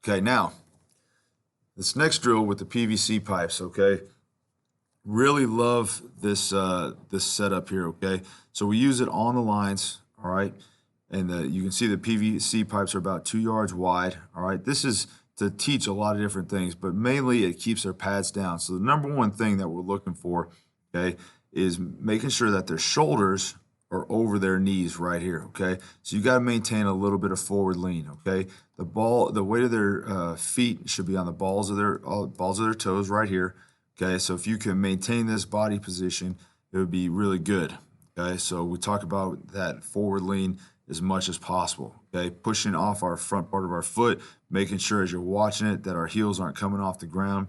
Okay, now, this next drill with the PVC pipes, okay? Really love this this setup here, okay? So we use it on the lines, all right? And you can see the PVC pipes are about 2 yards wide, all right? This is to teach a lot of different things, but mainly it keeps their pads down. So the number one thing that we're looking for, okay, is making sure that their shoulders are over their knees right here, okay? So you got to maintain a little bit of forward lean, okay? The weight of their feet should be on the balls of their toes right here, okay? So if you can maintain this body position, it would be really good, okay? So we talk about that forward lean as much as possible, okay? Pushing off our front part of our foot, making sure as you're watching it that our heels aren't coming off the ground,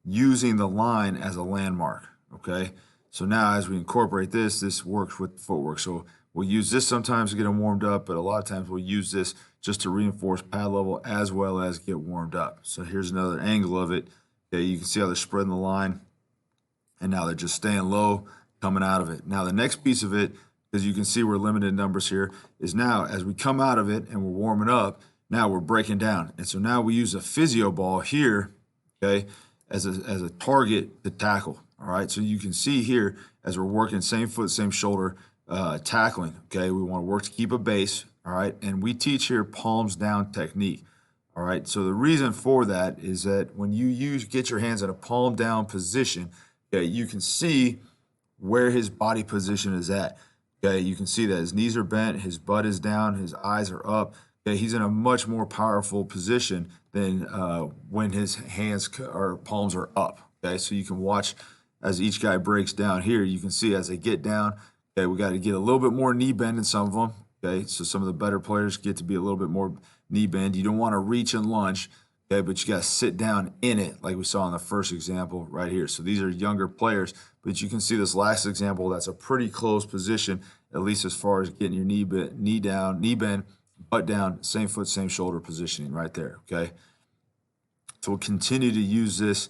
using the line as a landmark, okay? So now as we incorporate this, this works with footwork. So we'll use this sometimes to get them warmed up, but a lot of times we'll use this just to reinforce pad level as well as get warmed up. So here's another angle of it. Okay, you can see how they're spreading the line, and now they're just staying low, coming out of it. Now the next piece of it, because you can see we're limited numbers here, is now as we come out of it and we're warming up, now we're breaking down. And so now we use a physio ball here, okay, as a target to tackle. All right, so you can see here as we're working same foot, same shoulder, tackling, okay? We want to work to keep a base, all right? And we teach here palms down technique, all right? So the reason for that is that when you get your hands in a palm down position, okay, you can see where his body position is at, okay? You can see that his knees are bent, his butt is down, his eyes are up, okay? He's in a much more powerful position than when his hands or palms are up, okay? So you can watch as each guy breaks down here, you can see as they get down, okay, we got to get a little bit more knee bend in some of them, okay? So some of the better players get to be a little bit more knee bend. You don't want to reach and lunge, okay, but you got to sit down in it like we saw in the first example right here. So these are younger players, but you can see this last example, that's a pretty close position, at least as far as getting your knee bend, butt down, same foot, same shoulder positioning right there, okay? So we'll continue to use this.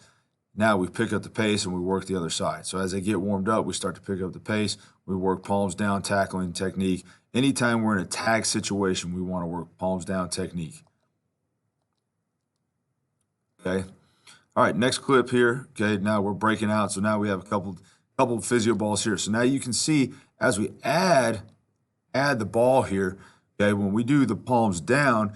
Now we pick up the pace and we work the other side. So as they get warmed up, we start to pick up the pace. We work palms down, tackling technique. Anytime we're in a tag situation, we want to work palms down technique. Okay. All right, next clip here. Okay, now we're breaking out. So now we have a couple physio balls here. So now you can see as we add the ball here, okay, when we do the palms down,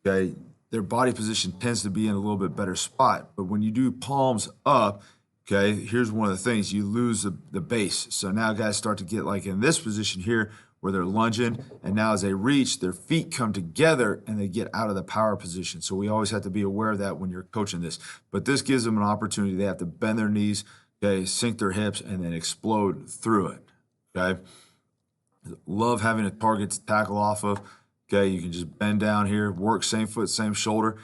okay, their body position tends to be in a little bit better spot. But when you do palms up, okay, here's one of the things, you lose the base. So now guys start to get like in this position here where they're lunging, and now as they reach, their feet come together and they get out of the power position. So we always have to be aware of that when you're coaching this. But this gives them an opportunity. They have to bend their knees, okay, sink their hips, and then explode through it, okay? Love having a target to tackle off of. Okay, you can just bend down here, work same foot, same shoulder.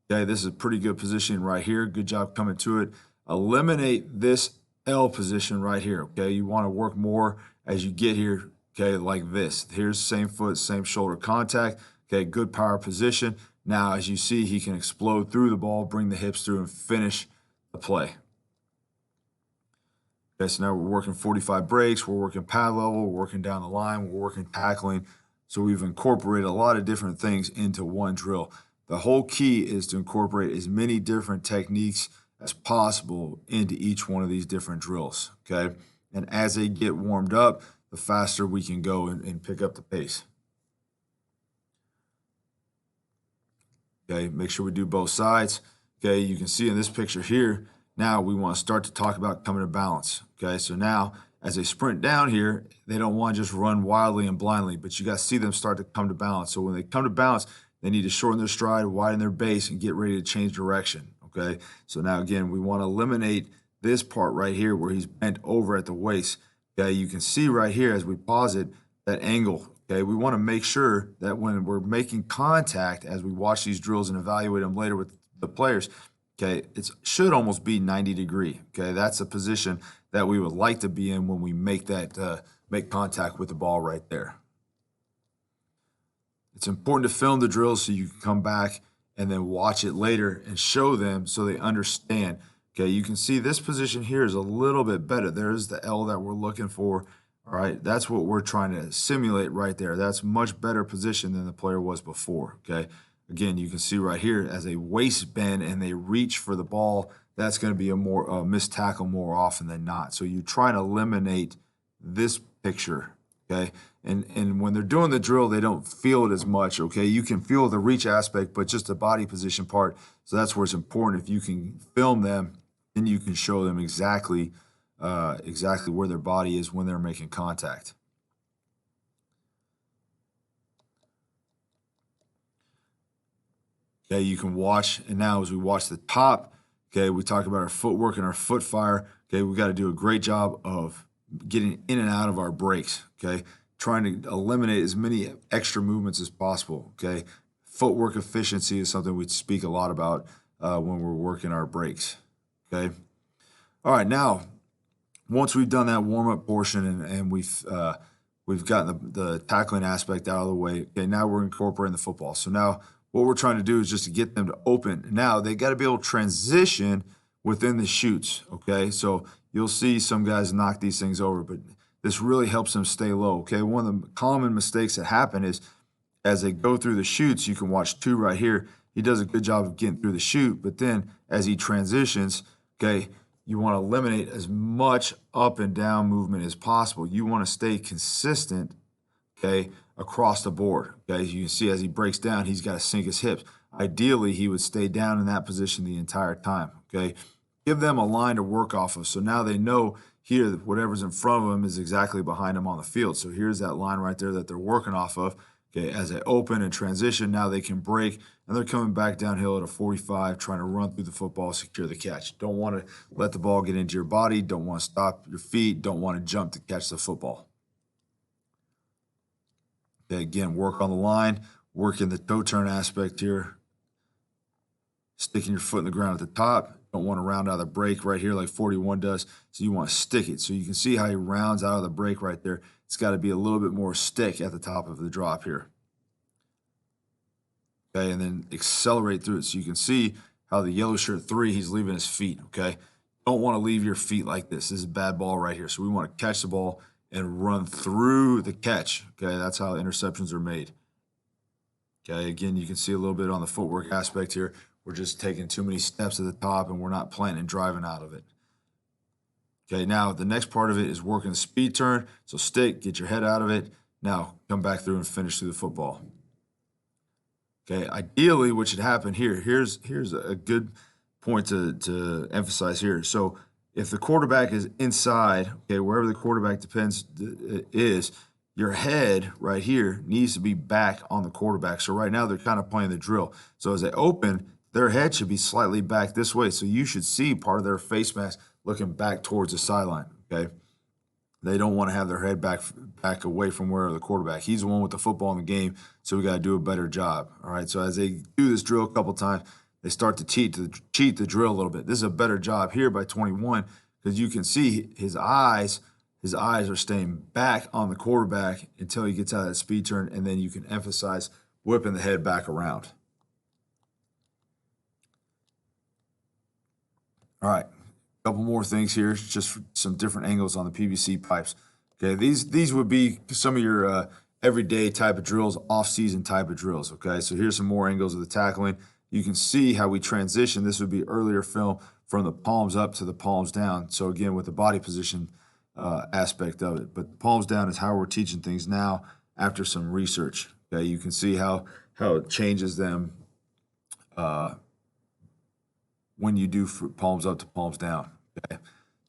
Okay, this is a pretty good position right here. Good job coming to it. Eliminate this L position right here, okay? You want to work more as you get here, okay, like this. Here's same foot, same shoulder contact. Okay, good power position. Now, as you see, he can explode through the ball, bring the hips through, and finish the play. Okay, so now we're working 45 breaks, we're working pad level, we're working down the line, we're working tackling. So we've incorporated a lot of different things into one drill. The whole key is to incorporate as many different techniques as possible into each one of these different drills, okay? And as they get warmed up, the faster we can go and pick up the pace. Okay, make sure we do both sides. Okay, you can see in this picture here, now we want to start to talk about coming to balance. Okay, so now as they sprint down here, they don't want to just run wildly and blindly, but you got to see them start to come to balance. So when they come to balance, they need to shorten their stride, widen their base, and get ready to change direction, okay? So now, again, we want to eliminate this part right here where he's bent over at the waist, okay? You can see right here as we pause it, that angle, okay? We want to make sure that when we're making contact, as we watch these drills and evaluate them later with the players, okay, it should almost be 90 degree, okay? That's a position that we would like to be in when we make that make contact with the ball right there. It's important to film the drill so you can come back and then watch it later and show them so they understand. Okay, you can see this position here is a little bit better. There's the L that we're looking for. All right, that's what we're trying to simulate right there. That's much better position than the player was before, okay? again, you can see right here as a waist bend and they reach for the ball, that's going to be a missed tackle more often than not. So you try to eliminate this picture, okay? And when they're doing the drill, they don't feel it as much, okay? You can feel the reach aspect, but just the body position part. So that's where it's important. If you can film them, then you can show them exactly where their body is when they're making contact. Okay, you can watch, and now as we watch the top, okay, we talk about our footwork and our foot fire. Okay, we got to do a great job of getting in and out of our breaks. Okay, trying to eliminate as many extra movements as possible. Okay, footwork efficiency is something we speak a lot about when we're working our breaks. Okay, all right. Now, once we've done that warm up portion and we've gotten the tackling aspect out of the way. Okay, now we're incorporating the football. So now what we're trying to do is just to get them to open. Now they got to be able to transition within the shoots, okay? So you'll see some guys knock these things over, but this really helps them stay low, okay? One of the common mistakes that happen is as they go through the shoots, you can watch two right here. He does a good job of getting through the shoot, but then as he transitions, okay, you want to eliminate as much up and down movement as possible. You want to stay consistent, okay, across the board. Okay, you can see as he breaks down, he's got to sink his hips. Ideally, he would stay down in that position the entire time. Okay, give them a line to work off of. So now they know here that whatever's in front of them is exactly behind them on the field. So here's that line right there that they're working off of. Okay, as they open and transition, now they can break, and they're coming back downhill at a 45, trying to run through the football, secure the catch. Don't want to let the ball get into your body. Don't want to stop your feet. Don't want to jump to catch the football. Okay, again, work on the line, work in the toe turn aspect here. Sticking your foot in the ground at the top. Don't want to round out of the break right here like 41 does. So you want to stick it. So you can see how he rounds out of the break right there. It's got to be a little bit more stick at the top of the drop here. Okay, and then accelerate through it. So you can see how the yellow shirt 3, he's leaving his feet, okay? Don't want to leave your feet like this. This is a bad ball right here. So we want to catch the ball and run through the catch, okay? That's how interceptions are made. Okay, again, you can see a little bit on the footwork aspect here. We're just taking too many steps at the top and we're not planting and driving out of it. Okay, now the next part of it is working the speed turn. So stick, get your head out of it. Now come back through and finish through the football. Okay, ideally what should happen here, here's a good point to emphasize here. So if the quarterback is inside, okay, wherever the quarterback is, your head right here needs to be back on the quarterback. So right now they're kind of playing the drill. So as they open, their head should be slightly back this way. So you should see part of their face mask looking back towards the sideline, okay? They don't want to have their head back away from where the quarterback. He's the one with the football in the game, so we got to do a better job, all right? So as they do this drill a couple times, they start to cheat the drill a little bit. This is a better job here by 21 because you can see his eyes are staying back on the quarterback until he gets out of that speed turn, and then you can emphasize whipping the head back around. All right, a couple more things here, just some different angles on the PVC pipes. Okay, these would be some of your everyday type of drills, off-season type of drills, okay? So here's some more angles of the tackling. You can see how we transition. This would be earlier film from the palms up to the palms down. So again, with the body position aspect of it. But the palms down is how we're teaching things now after some research. Okay, you can see how it changes them when you do palms up to palms down. Okay,